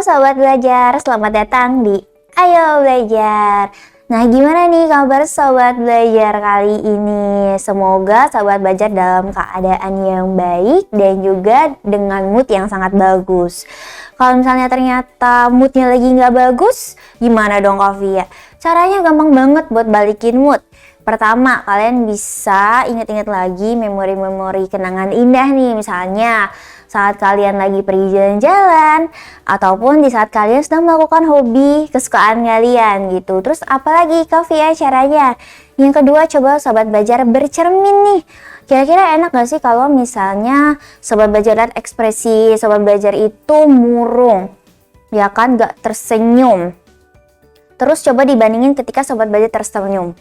Sobat Belajar, selamat datang di Ayo Belajar. Nah, gimana nih kabar Sobat Belajar kali ini? Semoga Sobat Belajar dalam keadaan yang baik dan juga dengan mood yang sangat bagus. Kalau misalnya ternyata moodnya lagi nggak bagus, gimana dong Kak Via? Caranya gampang banget buat balikin mood. Pertama, kalian bisa ingat-ingat lagi memori-memori kenangan indah nih, misalnya saat kalian lagi pergi jalan-jalan ataupun di saat kalian sedang melakukan hobi kesukaan kalian gitu. Terus apalagi Kak Via caranya? Yang kedua, coba Sobat Belajar bercermin nih. Kira-kira enak gak sih kalau misalnya Sobat Belajar lihat ekspresi Sobat Belajar itu murung, ya kan, gak tersenyum. Terus coba dibandingin ketika Sobat Belajar tersenyum.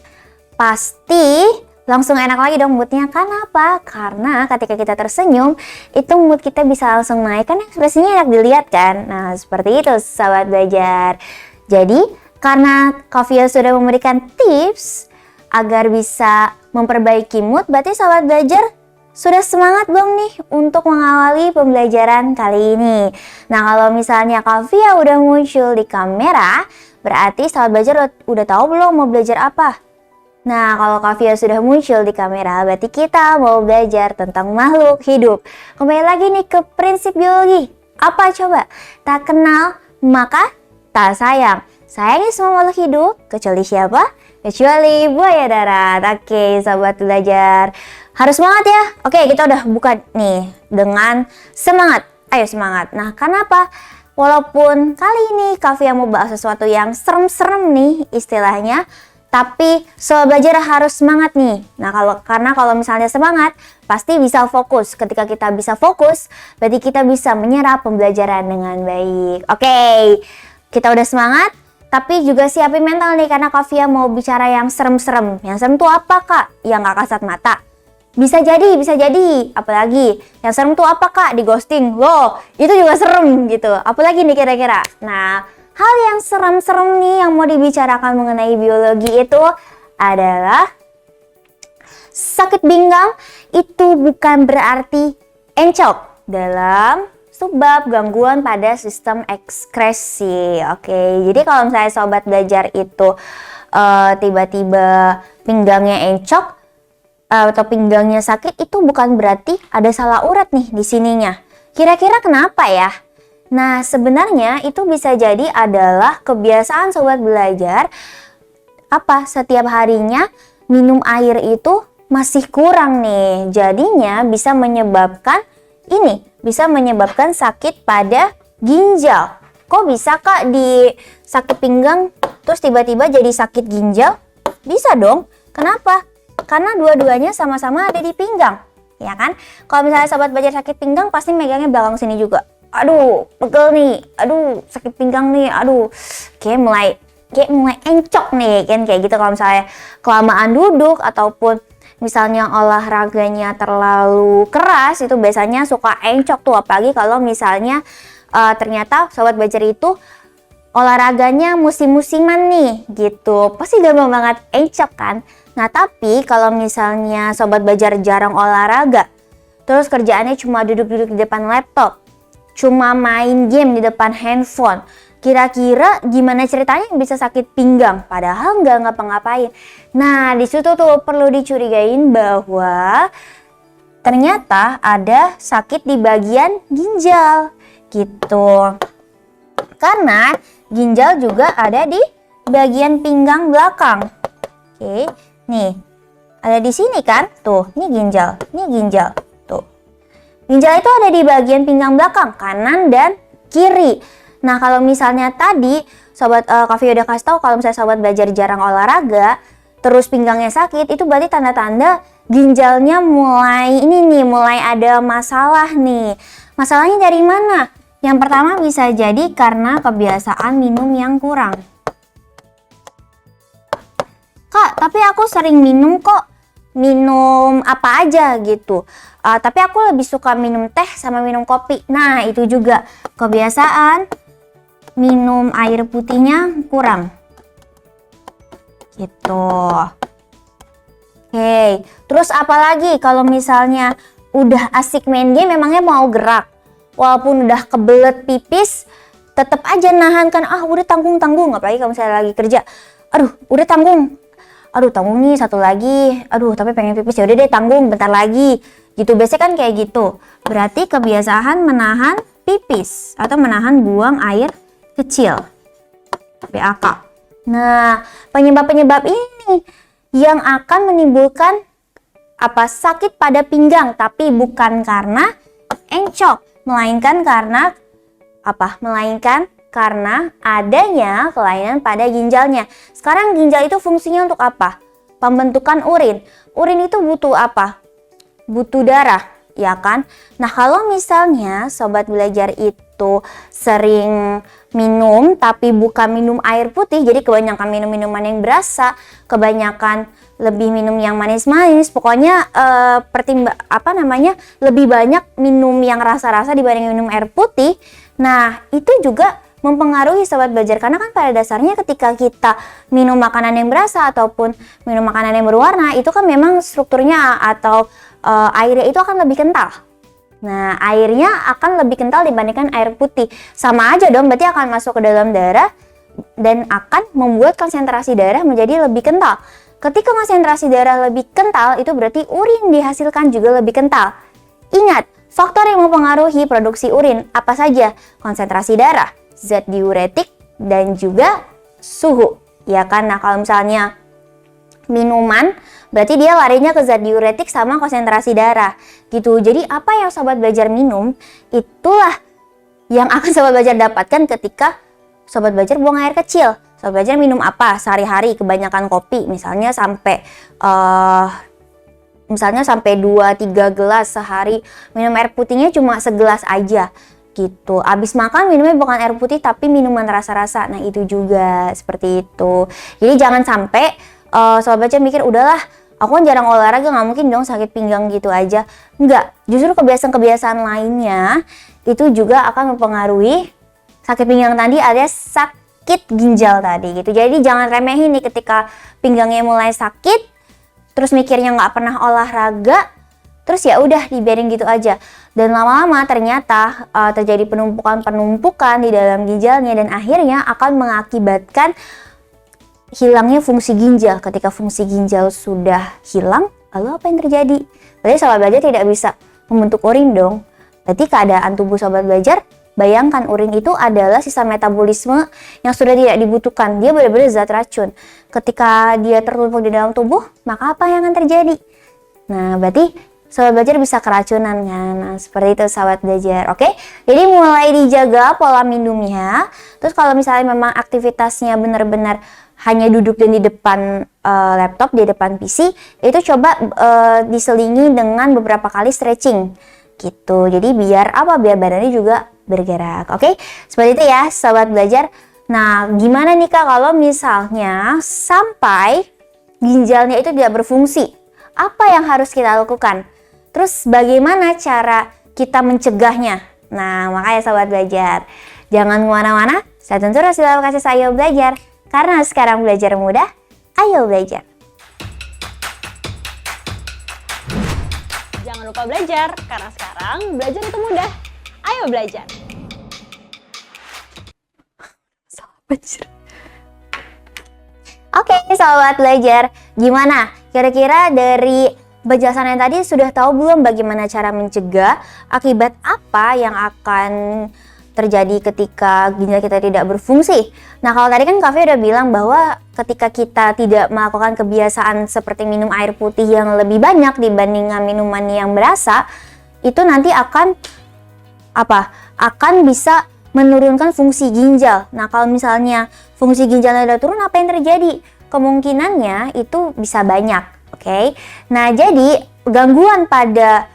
Pasti langsung enak lagi dong moodnya. Kenapa? Karena ketika kita tersenyum, itu mood kita bisa langsung naik. Kan ekspresinya enak dilihat kan? Nah, seperti itu Sobat Belajar. Jadi, karena Kak Via sudah memberikan tips agar bisa memperbaiki mood, berarti Sobat Belajar sudah semangat belum nih untuk mengawali pembelajaran kali ini? Nah, kalau misalnya Kak Via udah muncul di kamera, berarti Sobat Belajar udah tahu belum mau belajar apa? Nah, kalau Kak Via sudah muncul di kamera, berarti kita mau belajar tentang makhluk hidup. Kembali lagi nih ke prinsip biologi. Apa coba? Tak kenal, maka tak sayang. Sayangi semua makhluk hidup, kecuali siapa? Kecuali buaya darat. Oke, Sobat Belajar. Harus semangat ya. Oke, kita udah buka nih dengan semangat. Ayo semangat. Nah, kenapa? Walaupun kali ini Kak Via mau bahas sesuatu yang serem-serem nih istilahnya, tapi Sobat Belajar harus semangat nih. Nah, karena kalau misalnya semangat, pasti bisa fokus. Ketika kita bisa fokus, berarti kita bisa menyerap pembelajaran dengan baik. Oke, kita udah semangat, tapi juga siapin mental nih, karena Kak Via mau bicara yang serem-serem. Yang serem tuh apa Kak? Yang gak kasat mata. Bisa jadi. Apalagi, yang serem tuh apa Kak? Di ghosting. Loh, itu juga serem gitu. Apalagi nih kira-kira? Nah, hal yang serem-serem nih yang mau dibicarakan mengenai biologi itu adalah sakit pinggang itu bukan berarti encok dalam sebab gangguan pada sistem ekskresi. Oke, jadi kalau misalnya Sobat Belajar itu tiba-tiba pinggangnya encok atau pinggangnya sakit, itu bukan berarti ada salah urat nih di sininya. Kira-kira kenapa ya? Nah, sebenarnya itu bisa jadi adalah kebiasaan Sobat Belajar setiap harinya minum air itu masih kurang nih. Jadinya bisa menyebabkan sakit pada ginjal. Kok bisa Kak di sakit pinggang terus tiba-tiba jadi sakit ginjal? Bisa dong. Kenapa? Karena dua-duanya sama-sama ada di pinggang, ya kan? Kalau misalnya Sobat Belajar sakit pinggang, pasti megangnya belakang sini juga. Aduh, pegel nih, aduh sakit pinggang nih, aduh kayak mulai encok nih kan, kayak gitu. Kalau misalnya kelamaan duduk ataupun misalnya olahraganya terlalu keras, itu biasanya suka encok tuh. Apalagi kalau misalnya ternyata Sobat Belajar itu olahraganya musim-musiman nih gitu, pasti gampang banget encok kan. Nah, tapi kalau misalnya Sobat Belajar jarang olahraga, terus kerjaannya cuma duduk-duduk di depan laptop, cuma main game di depan handphone, kira-kira gimana ceritanya bisa sakit pinggang padahal nggak ngapa-ngapain. Nah, di situ tuh perlu dicurigain bahwa ternyata ada sakit di bagian ginjal gitu. Karena ginjal juga ada di bagian pinggang belakang. Oke, nih ada di sini kan? Tuh, ini ginjal. Tuh. Ginjal itu ada di bagian pinggang belakang, kanan dan kiri. Nah, kalau misalnya tadi Sobat Kak Via udah kasih tahu kalau misalnya Sobat Belajar jarang olahraga, terus pinggangnya sakit, itu berarti tanda-tanda ginjalnya mulai ada masalah nih. Masalahnya dari mana? Yang pertama bisa jadi karena kebiasaan minum yang kurang. Kak, tapi aku sering minum kok. Minum apa aja gitu. Tapi aku lebih suka minum teh sama minum kopi. Nah, itu juga kebiasaan minum air putihnya kurang. Gitu. Oke, terus apalagi kalau misalnya udah asik main game, memangnya mau gerak. Walaupun udah kebelet pipis, tetap aja nahan kan, udah tanggung, apalagi kalau misalnya lagi kerja, udah tanggung, tanggung nih satu lagi, tapi pengen pipis, ya udah deh tanggung bentar lagi gitu. Biasanya kan kayak gitu, berarti kebiasaan menahan pipis atau menahan buang air kecil, PAK. Nah, penyebab-penyebab ini yang akan menimbulkan sakit pada pinggang, tapi bukan karena encok, melainkan karena adanya kelainan pada ginjalnya. Sekarang ginjal itu fungsinya untuk apa? Pembentukan urin. Urin itu butuh apa? Butuh darah, ya kan? Nah, kalau misalnya sobat belajar itu sering minum tapi bukan minum air putih, jadi kebanyakan minum minuman yang berasa, kebanyakan lebih minum yang manis-manis, pokoknya lebih banyak minum yang rasa-rasa dibanding minum air putih. Nah, itu juga mempengaruhi sobat belajar, karena kan pada dasarnya ketika kita minum makanan yang berasa ataupun minum makanan yang berwarna, itu kan memang strukturnya atau airnya itu akan lebih kental. Nah, airnya akan lebih kental dibandingkan air putih. Sama aja dong, berarti akan masuk ke dalam darah dan akan membuat konsentrasi darah menjadi lebih kental. Ketika konsentrasi darah lebih kental, itu berarti urin dihasilkan juga lebih kental. Ingat, faktor yang mempengaruhi produksi urin apa saja? Konsentrasi darah, zat diuretik, dan juga suhu. Ya kan? Nah, kalau misalnya minuman, berarti dia larinya ke zat diuretik sama konsentrasi darah gitu. Jadi apa yang sobat belajar minum, itulah yang akan sobat belajar dapatkan ketika sobat belajar buang air kecil. Sobat belajar minum apa sehari-hari? Kebanyakan kopi, misalnya sampai 2-3 gelas sehari. Minum air putihnya cuma segelas aja gitu. Abis makan minumnya bukan air putih tapi minuman rasa-rasa. Nah, itu juga seperti itu. Jadi jangan sampai sobat belajar mikir, udahlah aku kan jarang olahraga, nggak mungkin dong sakit pinggang gitu aja. Enggak, justru kebiasaan-kebiasaan lainnya itu juga akan mempengaruhi sakit pinggang tadi, alias sakit ginjal tadi gitu. Jadi jangan remehin nih ketika pinggangnya mulai sakit, terus mikirnya nggak pernah olahraga, terus ya udah dibiarin gitu aja. Dan lama-lama ternyata terjadi penumpukan di dalam ginjalnya dan akhirnya akan mengakibatkan hilangnya fungsi ginjal. Ketika fungsi ginjal sudah hilang, lalu apa yang terjadi? Berarti sobat belajar tidak bisa membentuk urin dong. Berarti keadaan tubuh sobat belajar, bayangkan urin itu adalah sisa metabolisme yang sudah tidak dibutuhkan. Dia benar-benar zat racun. Ketika dia tertumpuk di dalam tubuh, maka apa yang akan terjadi? Nah, berarti sobat belajar bisa keracunan kan. Nah, seperti itu sobat belajar. Oke, jadi mulai dijaga pola minumnya. Terus kalau misalnya memang aktivitasnya benar-benar hanya duduk dan di depan laptop, di depan PC, itu coba diselingi dengan beberapa kali stretching gitu. Jadi biar badannya juga bergerak. Oke, seperti itu ya sobat belajar. Nah, gimana nih Kak kalau misalnya sampai ginjalnya itu tidak berfungsi? Apa yang harus kita lakukan? Terus bagaimana cara kita mencegahnya? Nah, makanya sobat belajar, jangan kemana-mana, saya tentu dalam kasih saya belajar. Karena sekarang belajar mudah, ayo belajar. Jangan lupa belajar, karena sekarang belajar itu mudah. Ayo belajar. Oke, sobat belajar, gimana? Kira-kira dari penjelasan yang tadi sudah tahu belum bagaimana cara mencegah akibat apa yang akan terjadi ketika ginjal kita tidak berfungsi? Nah, kalau tadi kan Kak Fia udah bilang bahwa ketika kita tidak melakukan kebiasaan seperti minum air putih yang lebih banyak dibandingkan minuman yang berasa, itu nanti akan bisa menurunkan fungsi ginjal. Nah, kalau misalnya fungsi ginjalnya udah turun, apa yang terjadi? Kemungkinannya itu bisa banyak, oke? Nah, jadi gangguan pada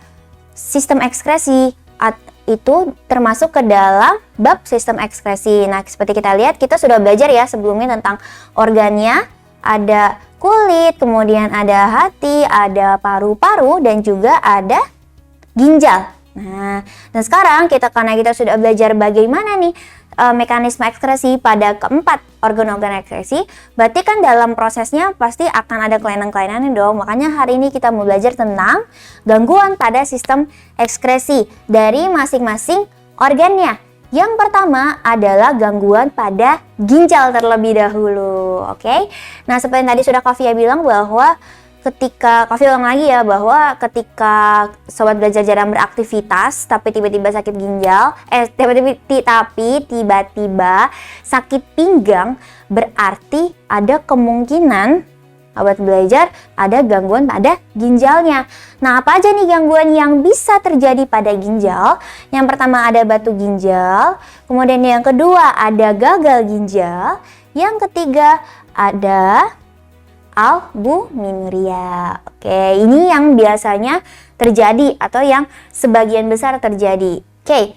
sistem ekskresi itu termasuk ke dalam bab sistem ekskresi. Nah, seperti kita lihat, kita sudah belajar ya sebelumnya tentang organnya. Ada kulit, kemudian ada hati, ada paru-paru, dan juga ada ginjal. Nah, dan sekarang karena kita sudah belajar bagaimana nih mekanisme ekskresi pada keempat organ-organ ekskresi, berarti kan dalam prosesnya pasti akan ada kelainan-kelainannya dong. Makanya hari ini kita mau belajar tentang gangguan pada sistem ekskresi dari masing-masing organnya. Yang pertama adalah gangguan pada ginjal terlebih dahulu, oke? Nah, seperti yang tadi sudah Kavia bilang bahwa Kavia ulang lagi ya, bahwa ketika sobat belajar jarang beraktivitas tapi tiba-tiba sakit ginjal, tapi tiba-tiba sakit pinggang, berarti ada kemungkinan sobat belajar ada gangguan pada ginjalnya. Nah, apa aja nih gangguan yang bisa terjadi pada ginjal? Yang pertama ada batu ginjal, kemudian yang kedua ada gagal ginjal, yang ketiga ada albuminuria. Oke, ini yang biasanya terjadi atau yang sebagian besar terjadi. Oke,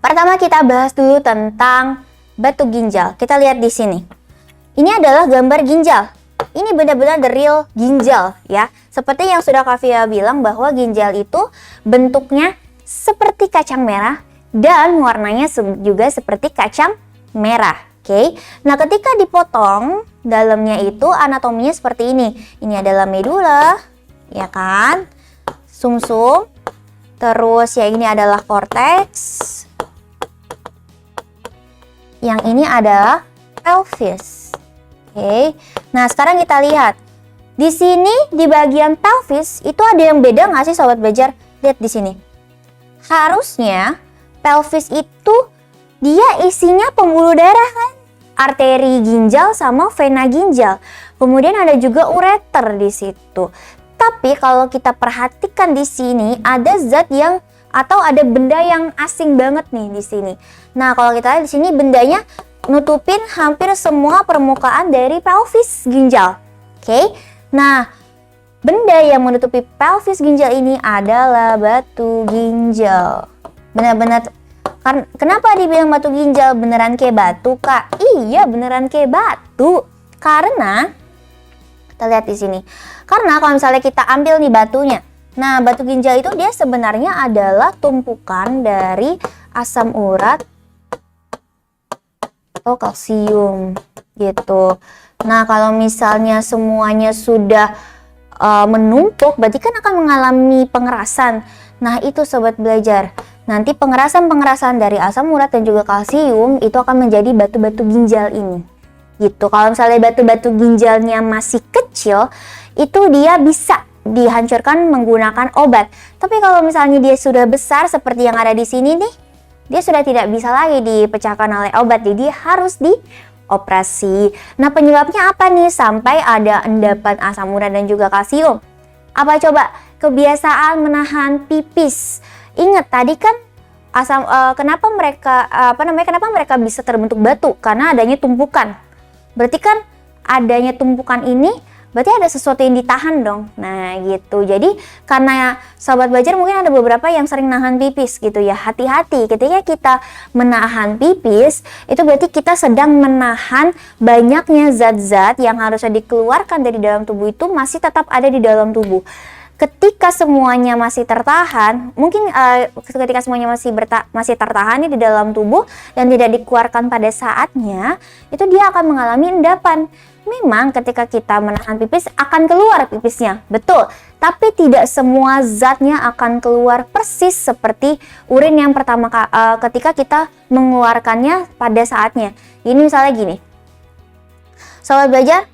pertama kita bahas dulu tentang batu ginjal. Kita lihat di sini. Ini adalah gambar ginjal. Ini benar-benar the real ginjal ya. Seperti yang sudah Kavia bilang bahwa ginjal itu bentuknya seperti kacang merah dan warnanya juga seperti kacang merah. Oke. Nah, ketika dipotong, dalamnya itu anatominya seperti ini. Ini adalah medula, ya kan? Sumsum. Terus ya ini adalah korteks. Yang ini adalah pelvis. Oke. Nah, sekarang kita lihat. Di sini di bagian pelvis itu ada yang beda nggak sih sobat belajar? Lihat di sini. Harusnya pelvis itu dia isinya pembuluh darah kan? Arteri ginjal sama vena ginjal. Kemudian ada juga ureter di situ. Tapi kalau kita perhatikan di sini ada zat yang atau ada benda yang asing banget nih di sini. Nah, kalau kita lihat di sini bendanya nutupin hampir semua permukaan dari pelvis ginjal. Oke. Nah, benda yang menutupi pelvis ginjal ini adalah batu ginjal. Benar-benar kenapa dibilang batu ginjal? Beneran kayak batu, Kak? Iya, beneran kayak batu. Karena kita lihat di sini. Karena kalau misalnya kita ambil nih batunya. Nah, batu ginjal itu dia sebenarnya adalah tumpukan dari asam urat atau kalsium gitu. Nah, kalau misalnya semuanya sudah menumpuk, berarti kan akan mengalami pengerasan. Nah, itu sobat belajar. Nanti pengerasan dari asam urat dan juga kalsium itu akan menjadi batu-batu ginjal ini. Gitu. Kalau misalnya batu-batu ginjalnya masih kecil, itu dia bisa dihancurkan menggunakan obat. Tapi kalau misalnya dia sudah besar seperti yang ada di sini nih, dia sudah tidak bisa lagi dipecahkan oleh obat. Jadi dia harus dioperasi. Nah, penyebabnya apa nih sampai ada endapan asam urat dan juga kalsium? Apa coba? Kebiasaan menahan pipis. Ingat tadi kan kenapa mereka bisa terbentuk batu? Karena adanya tumpukan. Berarti kan adanya tumpukan ini berarti ada sesuatu yang ditahan dong. Nah, gitu. Jadi karena sahabat belajar mungkin ada beberapa yang sering nahan pipis gitu ya. Hati-hati ketika kita menahan pipis, itu berarti kita sedang menahan banyaknya zat-zat yang harusnya dikeluarkan dari dalam tubuh itu masih tetap ada di dalam tubuh. Ketika semuanya masih tertahan, mungkin ketika semuanya masih tertahan di dalam tubuh dan tidak dikeluarkan pada saatnya, itu dia akan mengalami endapan. Memang ketika kita menahan pipis akan keluar pipisnya, betul. Tapi tidak semua zatnya akan keluar persis seperti urin yang pertama ketika kita mengeluarkannya pada saatnya. Ini misalnya gini, sobat belajar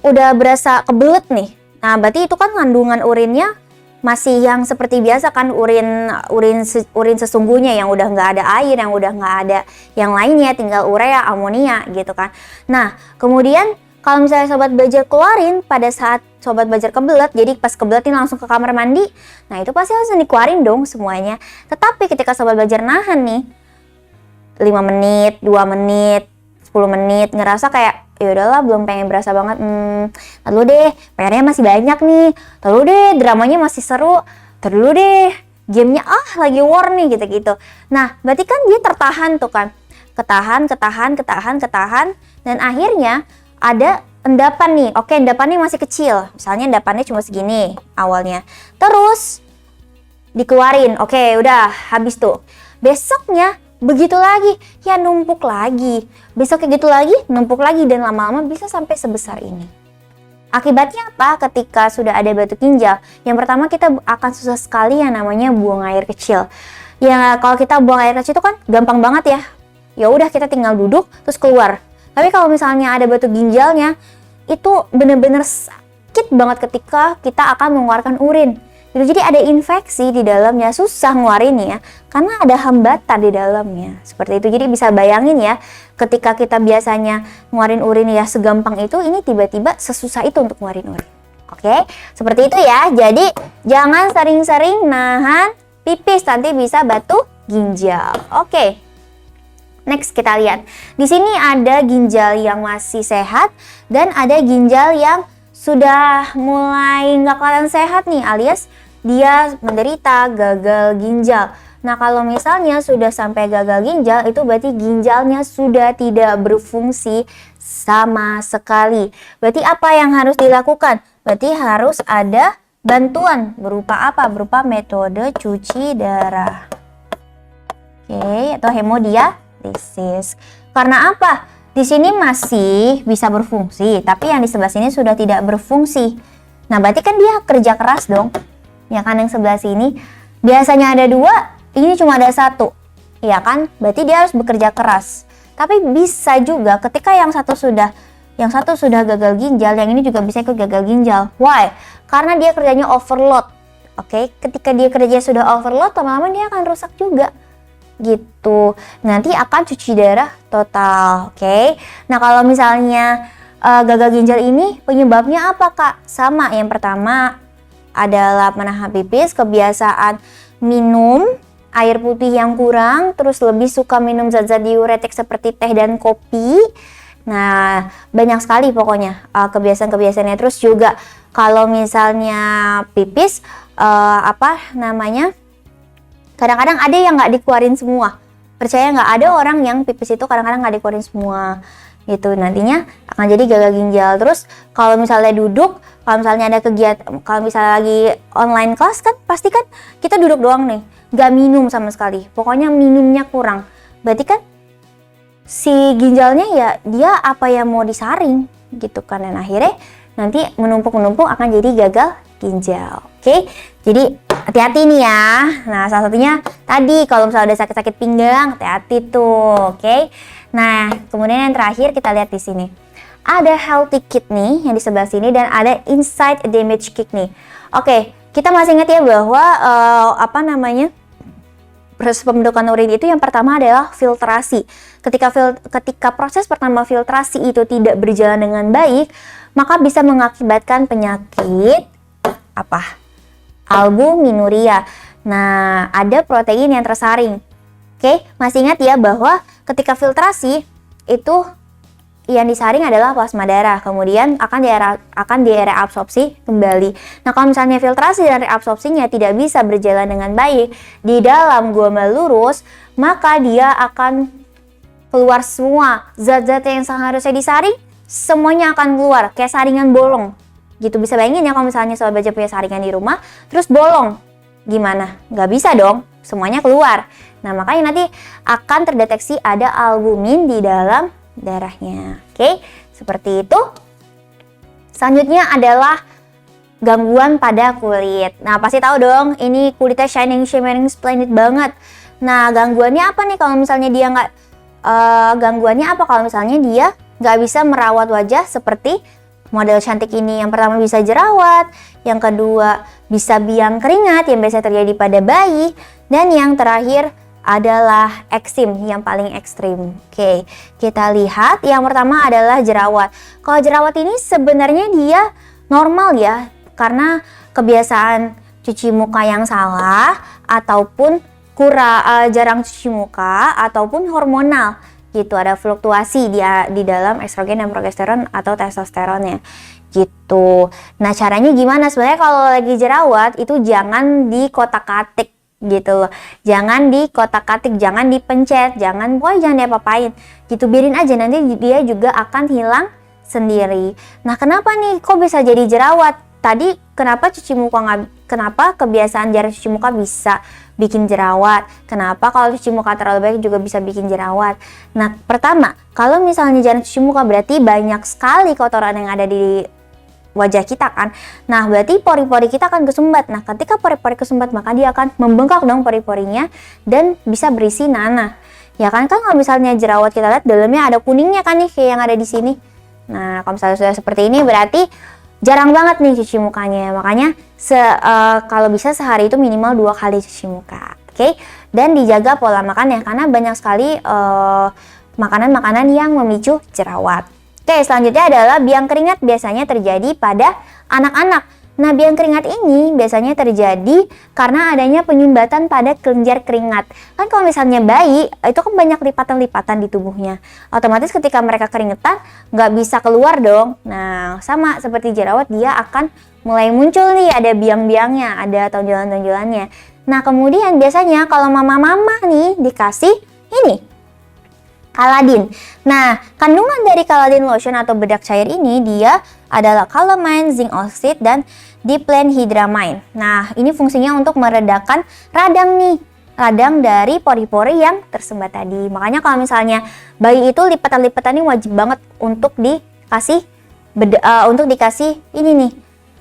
udah berasa kebelet nih. Nah, berarti itu kan kandungan urinnya masih yang seperti biasa kan, urin sesungguhnya yang udah nggak ada air, yang udah nggak ada yang lainnya, tinggal urea, amonia gitu kan. Nah, kemudian kalau misalnya sobat belajar keluarin pada saat sobat belajar kebelet, jadi pas kebeletin langsung ke kamar mandi, nah itu pasti harus dikeluarin dong semuanya. Tetapi ketika sobat belajar nahan nih 5 menit, 2 menit, 10 menit, ngerasa kayak ya udahlah belum pengen berasa banget, lalu deh PR-nya masih banyak nih, lalu deh dramanya masih seru, terlalu deh gamenya lagi war nih gitu-gitu. Nah, berarti kan dia tertahan tuh kan, ketahan, dan akhirnya ada endapan nih. Oke, endapannya masih kecil, misalnya endapannya cuma segini awalnya, terus dikeluarin, oke udah habis tuh. Besoknya begitu lagi, ya numpuk lagi. Besok kayak gitu lagi, numpuk lagi, dan lama-lama bisa sampai sebesar ini. Akibatnya apa? Ketika sudah ada batu ginjal, yang pertama kita akan susah sekali yang namanya buang air kecil. Ya kalau kita buang air kecil itu kan gampang banget ya. Ya udah kita tinggal duduk terus keluar. Tapi kalau misalnya ada batu ginjalnya, itu bener-bener sakit banget ketika kita akan mengeluarkan urin. Gitu, jadi ada infeksi di dalamnya, susah ngeluarinnya karena ada hambatan di dalamnya. Seperti itu. Jadi bisa bayangin ya, ketika kita biasanya ngeluarin urin ya segampang itu, ini tiba-tiba sesusah itu untuk ngeluarin urin. Oke, seperti itu ya. Jadi jangan sering-sering nahan pipis, nanti bisa batu ginjal. Oke. Next kita lihat. Di sini ada ginjal yang masih sehat dan ada ginjal yang sudah mulai nggak kelihatan sehat nih, alias dia menderita gagal ginjal. Nah, kalau misalnya sudah sampai gagal ginjal, itu berarti ginjalnya sudah tidak berfungsi sama sekali. Berarti apa yang harus dilakukan? Berarti harus ada bantuan. Berupa apa? Berupa metode cuci darah. Oke, atau hemodialisis. Karena apa? Di sini masih bisa berfungsi, tapi yang di sebelah sini sudah tidak berfungsi. Nah, berarti kan dia kerja keras dong. Ya kan, yang sebelah sini biasanya ada 2, ini cuma ada 1. Ya kan? Berarti dia harus bekerja keras. Tapi bisa juga ketika yang satu sudah gagal ginjal, yang ini juga bisa ikut gagal ginjal. Why? Karena dia kerjanya overload. Oke, ketika dia kerjanya sudah overload, lama-lama dia akan rusak juga. Gitu. Nanti akan cuci darah total. Oke. Nah, kalau misalnya gagal ginjal ini penyebabnya apa, Kak? Sama. Yang pertama adalah menahan pipis, kebiasaan minum air putih yang kurang, terus lebih suka minum zat-zat diuretik seperti teh dan kopi. Nah, banyak sekali pokoknya kebiasaan-kebiasaannya. Terus juga kalau misalnya pipis kadang-kadang ada yang nggak dikeluarin semua. Percaya nggak, ada orang yang pipis itu kadang-kadang nggak dikeluarin semua. Gitu, nantinya akan jadi gagal ginjal. Terus kalau misalnya duduk, kalau misalnya ada kegiatan, kalau misalnya lagi online kelas kan pasti kan kita duduk doang nih, nggak minum sama sekali. Pokoknya minumnya kurang. Berarti kan si ginjalnya ya dia apa yang mau disaring gitu kan, dan akhirnya nanti menumpuk-menumpuk akan jadi gagal ginjal. Oke, jadi hati-hati nih ya. Nah, salah satunya tadi kalau misalnya ada sakit-sakit pinggang, hati-hati tuh. Oke. Nah, kemudian yang terakhir kita lihat di sini. Ada healthy kidney yang di sebelah sini dan ada inside damage kidney. Oke, kita masih ingat ya bahwa proses pembentukan urin itu yang pertama adalah filtrasi. Ketika proses pertama filtrasi itu tidak berjalan dengan baik, maka bisa mengakibatkan penyakit albuminuria. Nah, ada protein yang tersaring. Oke, masih ingat ya bahwa ketika filtrasi itu yang disaring adalah plasma darah, kemudian akan direabsorpsi kembali. Nah, kalau misalnya filtrasi dan reabsorpsinya tidak bisa berjalan dengan baik di dalam glomerulus lurus, maka dia akan keluar semua zat-zat yang seharusnya disaring, semuanya akan keluar kayak saringan bolong. Gitu, bisa bayangin ya kalau misalnya Sobat Baja punya saringan di rumah, terus bolong. Gimana? Nggak bisa dong, semuanya keluar. Nah, makanya nanti akan terdeteksi ada albumin di dalam darahnya. Oke, seperti itu. Selanjutnya adalah gangguan pada kulit. Nah, pasti tahu dong, ini kulitnya shining, shimmering, splendid banget. Nah, gangguannya apa nih kalau misalnya dia nggak bisa merawat wajah seperti model cantik ini? Yang pertama bisa jerawat, yang kedua bisa biang keringat yang biasa terjadi pada bayi, dan yang terakhir adalah eksim yang paling ekstrim. Oke, kita lihat yang pertama adalah jerawat. Kalau jerawat ini sebenarnya dia normal ya, karena kebiasaan cuci muka yang salah ataupun jarang cuci muka ataupun hormonal. Gitu, ada fluktuasi di dalam estrogen dan progesteron atau testosteronnya gitu. Nah, caranya gimana? Sebenarnya kalau lagi jerawat itu jangan dikotak-katik gitu loh. Jangan dikotak-katik, jangan dipencet, jangan diapa-apain gitu. Biarin aja, nanti dia juga akan hilang sendiri. Nah, kenapa nih kok bisa jadi jerawat? Tadi kenapa kebiasaan jarang cuci muka bisa bikin jerawat? Kenapa kalau cuci muka terlalu banyak juga bisa bikin jerawat? Nah, pertama, kalau misalnya jarang cuci muka berarti banyak sekali kotoran yang ada di wajah kita kan. Nah, berarti pori-pori kita akan kesumbat. Nah, ketika pori-pori kesumbat, maka dia akan membengkak dong pori-porinya dan bisa berisi nanah. Ya kan kalau misalnya jerawat kita lihat dalamnya ada kuningnya kan nih kayak yang ada di sini. Nah, kalau misalnya sudah seperti ini berarti jarang banget nih cuci mukanya. Makanya kalau bisa sehari itu minimal 2 kali cuci muka. Oke? Dan dijaga pola makan ya karena banyak sekali makanan-makanan yang memicu jerawat. Oke, selanjutnya adalah biang keringat biasanya terjadi pada anak-anak. Nah, biang keringat ini biasanya terjadi karena adanya penyumbatan pada kelenjar keringat. Kan kalau misalnya bayi, itu kan banyak lipatan-lipatan di tubuhnya. Otomatis ketika mereka keringetan, nggak bisa keluar dong. Nah, sama seperti jerawat, dia akan mulai muncul nih, ada biang-biangnya, ada tonjolan-tonjolannya. Nah, kemudian biasanya kalau mama-mama nih dikasih ini, Caladin. Nah, kandungan dari Caladin lotion atau bedak cair ini dia adalah calamine, zinc oxide, dan diphenhydramine. Nah, ini fungsinya untuk meredakan radang dari pori-pori yang tersumbat tadi. Makanya kalau misalnya bayi itu lipatan-lipatan ini wajib banget untuk dikasih ini nih,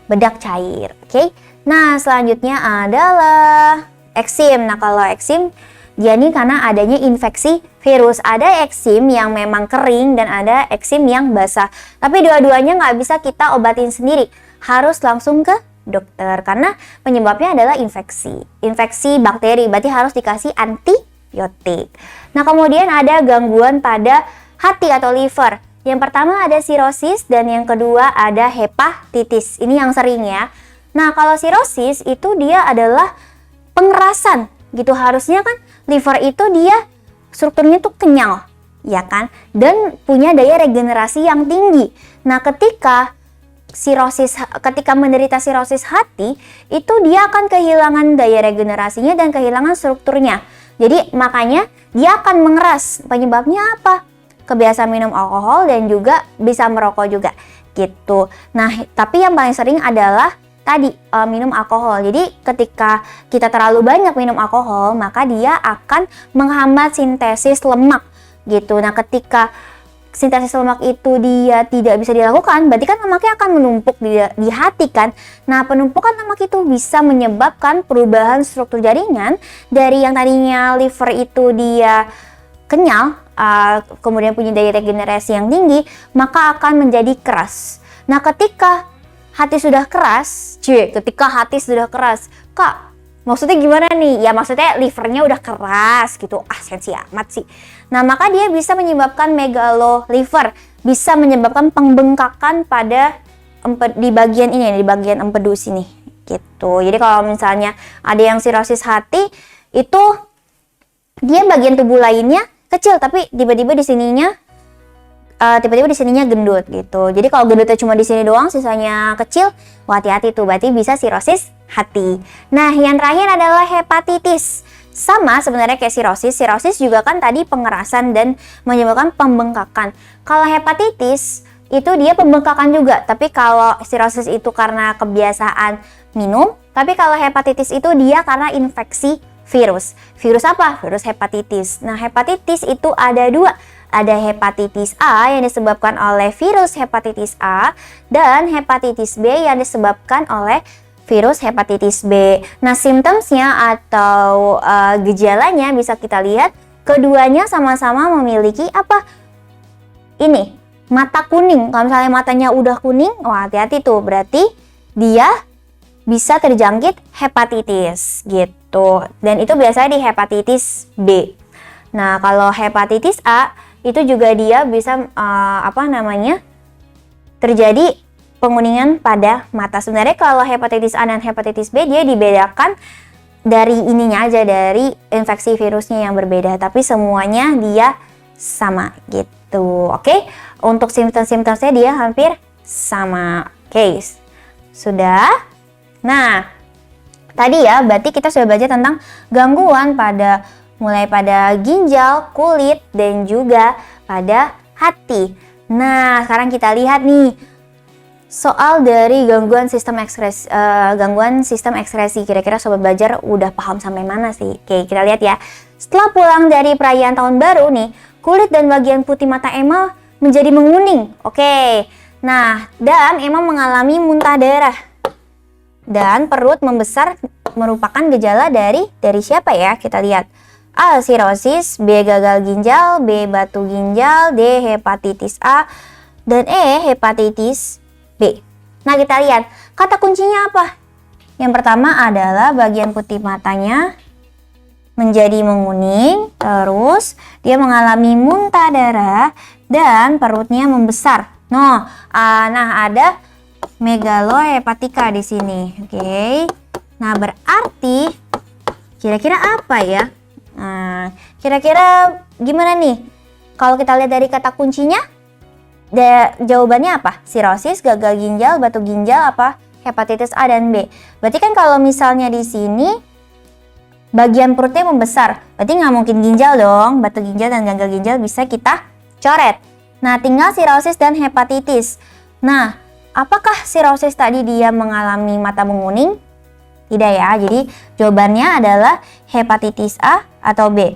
bedak cair. Oke. Nah, selanjutnya adalah eksim. Nah, kalau eksim dia ini karena adanya infeksi virus. Ada eksim yang memang kering dan ada eksim yang basah. Tapi dua-duanya nggak bisa kita obatin sendiri. Harus langsung ke dokter karena penyebabnya adalah infeksi bakteri. Berarti harus dikasih antibiotik. Nah, kemudian ada gangguan pada hati atau liver. Yang pertama ada sirosis dan yang kedua ada hepatitis. Ini yang sering ya. Nah, kalau sirosis itu dia adalah pengerasan gitu. Harusnya kan liver itu dia strukturnya tuh kenyal, ya kan? Dan punya daya regenerasi yang tinggi. Nah, ketika menderita sirosis hati, itu dia akan kehilangan daya regenerasinya dan kehilangan strukturnya. Jadi, makanya dia akan mengeras. Penyebabnya apa? Kebiasaan minum alkohol dan juga bisa merokok juga, gitu. Nah, tapi yang paling sering adalah tadi minum alkohol. Jadi ketika kita terlalu banyak minum alkohol, maka dia akan menghambat sintesis lemak gitu. Nah, ketika sintesis lemak itu dia tidak bisa dilakukan, berarti kan lemaknya akan menumpuk di hati kan. Nah, penumpukan lemak itu bisa menyebabkan perubahan struktur jaringan dari yang tadinya liver itu dia kenyal, kemudian punya daya regenerasi yang tinggi, maka akan menjadi keras. Nah, ketika hati sudah keras, Kak, maksudnya gimana nih? Ya maksudnya livernya udah keras gitu, sensi amat sih. Nah, maka dia bisa menyebabkan megaloliver, bisa menyebabkan pembengkakan pada di bagian ini, di bagian empedu sini, gitu. Jadi kalau misalnya ada yang sirosis hati, itu dia bagian tubuh lainnya kecil, tapi tiba-tiba di sininya gendut gitu. Jadi kalau gendutnya cuma di sini doang, sisanya kecil, hati-hati tuh, berarti bisa sirosis hati. Nah, yang terakhir adalah hepatitis. Sama sebenarnya kayak sirosis. Sirosis juga kan tadi pengerasan dan menyebabkan pembengkakan. Kalau hepatitis itu dia pembengkakan juga, tapi kalau sirosis itu karena kebiasaan minum, tapi kalau hepatitis itu dia karena infeksi virus. Virus apa? Virus hepatitis. Nah, hepatitis itu ada 2. Ada hepatitis A yang disebabkan oleh virus hepatitis A dan hepatitis B yang disebabkan oleh virus hepatitis B. Nah, simptomnya atau gejalanya bisa kita lihat keduanya sama-sama memiliki apa? Ini, mata kuning. Kalau misalnya matanya udah kuning, wah hati-hati tuh, berarti dia bisa terjangkit hepatitis gitu. Dan itu biasanya di hepatitis B. Nah, kalau hepatitis A itu juga dia bisa terjadi penguningan pada mata. Sebenarnya kalau hepatitis A dan hepatitis B dia dibedakan dari ininya aja, dari infeksi virusnya yang berbeda, tapi semuanya dia sama gitu. Oke, untuk simptom-simptomnya dia hampir sama. Oke, sudah. Nah, tadi ya berarti kita sudah belajar tentang gangguan mulai pada ginjal, kulit, dan juga pada hati. Nah, sekarang kita lihat nih soal dari gangguan sistem ekskresi. Kira-kira sobat belajar udah paham sampai mana sih? Oke, kita lihat ya. Setelah pulang dari perayaan tahun baru nih, kulit dan bagian putih mata Emma menjadi menguning. Oke, Nah, dan emang mengalami muntah darah. Dan perut membesar merupakan gejala dari siapa ya? Kita lihat. A. Sirosis, B. Gagal ginjal, B. Batu ginjal, D. Hepatitis A, dan E. Hepatitis B. Nah, kita lihat. Kata kuncinya apa? Yang pertama adalah bagian putih matanya menjadi menguning, terus dia mengalami muntah darah, dan perutnya membesar. Nah, ada megalohepatika di sini. Oke. Nah, berarti kira-kira apa ya? Nah, kira-kira gimana nih? Kalau kita lihat dari kata kuncinya, jawabannya apa? Sirosis, gagal ginjal, batu ginjal, apa? Hepatitis A dan B. Berarti kan kalau misalnya di sini bagian perutnya membesar, berarti nggak mungkin ginjal dong. Batu ginjal dan gagal ginjal bisa kita coret. Nah, tinggal sirosis dan hepatitis. Nah, apakah sirosis tadi dia mengalami mata menguning? Tidak ya, jadi jawabannya adalah hepatitis A atau B.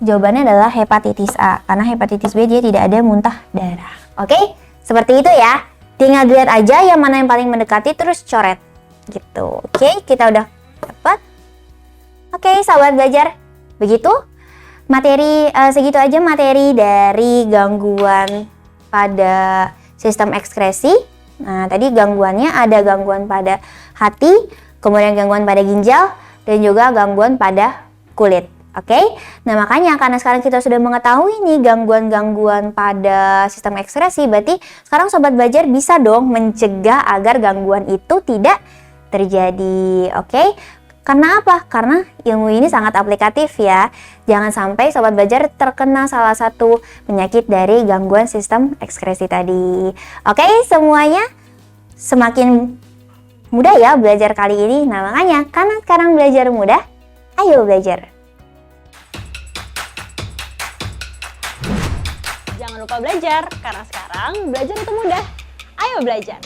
Jawabannya adalah hepatitis A, karena hepatitis B dia tidak ada muntah darah. Oke, seperti itu ya. Tinggal dilihat aja yang mana yang paling mendekati terus coret. Gitu. Oke, kita udah dapat. Oke, sahabat belajar. Begitu materi, segitu aja materi dari gangguan pada sistem ekskresi. Nah, tadi gangguannya ada gangguan pada hati, kemudian gangguan pada ginjal, dan juga gangguan pada kulit. Oke, nah makanya karena sekarang kita sudah mengetahui nih gangguan-gangguan pada sistem ekskresi, berarti sekarang sobat belajar bisa dong mencegah agar gangguan itu tidak terjadi. Oke, karena apa? Karena ilmu ini sangat aplikatif ya. Jangan sampai sobat belajar terkena salah satu penyakit dari gangguan sistem ekskresi tadi. Oke, semuanya semakin mudah ya belajar kali ini. Nah makanya karena sekarang belajar mudah, ayo belajar. Jangan lupa belajar, karena sekarang belajar itu mudah. Ayo belajar!